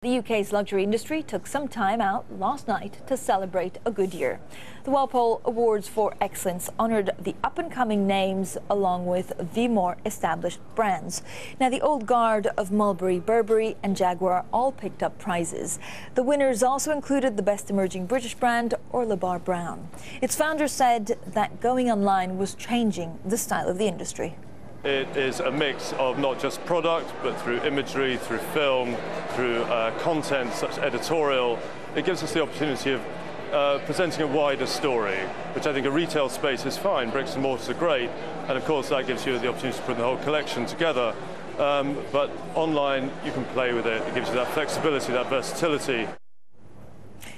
The UK's luxury industry took some time out last night to celebrate a good year. The Walpole Awards for Excellence honoured the up-and-coming names along with the more established brands. Now, the old guard of Mulberry, Burberry and Jaguar all picked up prizes. The winners also included the best emerging British brand, Orlebar Brown. Its founder said that going online was changing the style of the industry. It is a mix of not just product, but through imagery, through film, through content such as editorial. It gives us the opportunity of presenting a wider story, which I think a retail space is fine. Bricks and mortars are great, and of course that gives you the opportunity to put the whole collection together. But online, you can play with it. It gives you that flexibility, that versatility.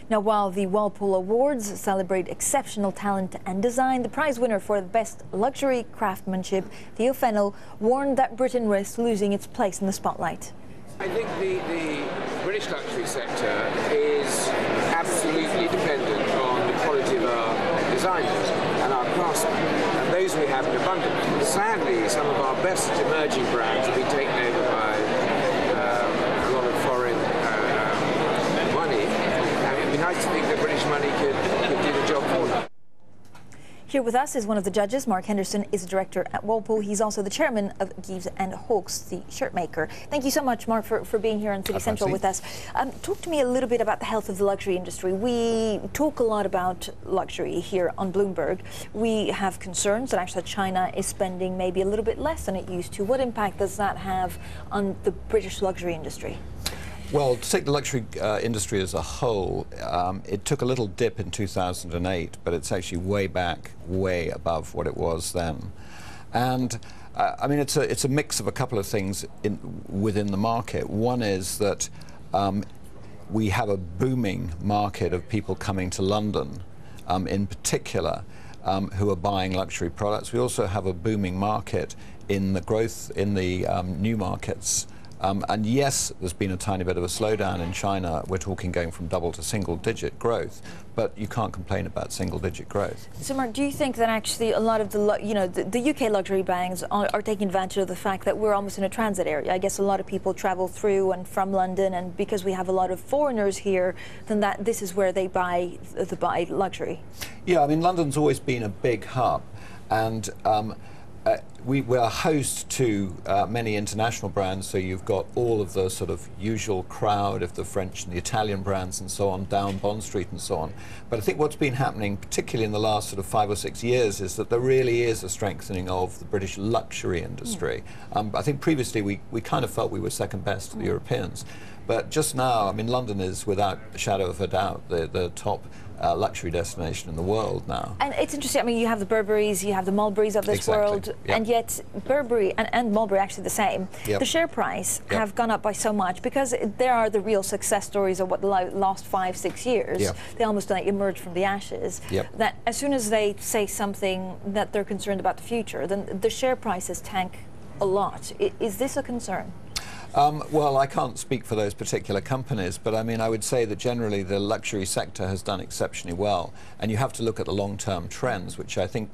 Now, while the Walpole Awards celebrate exceptional talent and design, the prize winner for the best luxury craftsmanship, Theo Fennell, warned that Britain risks losing its place in the spotlight. I think the British luxury sector is absolutely dependent on the quality of our designers and our craftsmen, and those we have in abundance. Sadly, some of our best emerging brands have been taken over by a lot of foreign money. It'd be nice to think that British money could do the job for them. Here with us is one of the judges. Mark Henderson is a director at Walpole. He's also the chairman of Gives and Hawkes, the shirt maker. Thank you so much, Mark, for being here on City Central with us. Talk to me a little bit about the health of the luxury industry. We talk a lot about luxury here on Bloomberg. We have concerns that actually China is spending maybe a little bit less than it used to. What impact does that have on the British luxury industry? Well, to take the luxury industry as a whole, it took a little dip in 2008, but it's actually way above what it was then. And I mean, it's a mix of a couple of things within the market. One is that we have a booming market of people coming to London, in particular, who are buying luxury products. We also have a booming market in the growth in the new markets. And yes, there's been a tiny bit of a slowdown in China. We're talking going from double to single-digit growth, but you can't complain about single-digit growth. So, Mark, do you think that actually a lot of the UK luxury brands are taking advantage of the fact that we're almost in a transit area? I guess a lot of people travel through and from London, and because we have a lot of foreigners here, then this is where they buy luxury. Yeah, I mean, London's always been a big hub, and we're host to many international brands, so you've got all of the sort of usual crowd of the French and the Italian brands and so on, down Bond Street and so on. But I think what's been happening, particularly in the last sort of 5 or 6 years, is that there really is a strengthening of the British luxury industry. I think previously we kind of felt we were second best to the Europeans. But just now, I mean, London is, without a shadow of a doubt, the top luxury destination in the world now. And it's interesting, I mean, you have the Burberrys, you have the Mulberrys of this world, and yet Burberry and Mulberry are actually the same. The share price have gone up by so much because there are the real success stories of what the last 5-6 years. They almost like emerged from the ashes. That as soon as they say something that they're concerned about the future, then the share prices tank a lot. Is this a concern? Well, I can't speak for those particular companies, but I mean, I would say that generally the luxury sector has done exceptionally well, and you have to look at the long-term trends, which I think,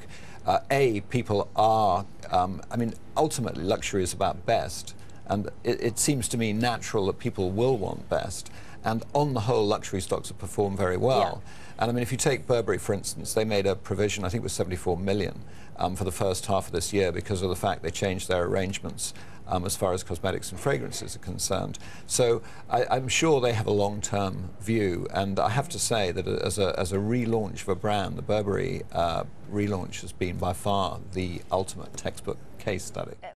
people are, I mean, ultimately luxury is about best, and it seems to me natural that people will want best, and on the whole, luxury stocks have performed very well. And I mean, if you take Burberry, for instance, they made a provision, I think it was 74 million for the first half of this year because of the fact they changed their arrangements as far as cosmetics and fragrances are concerned. So I'm sure they have a long-term view, and I have to say that as a relaunch of a brand, the Burberry relaunch has been by far the ultimate textbook case study.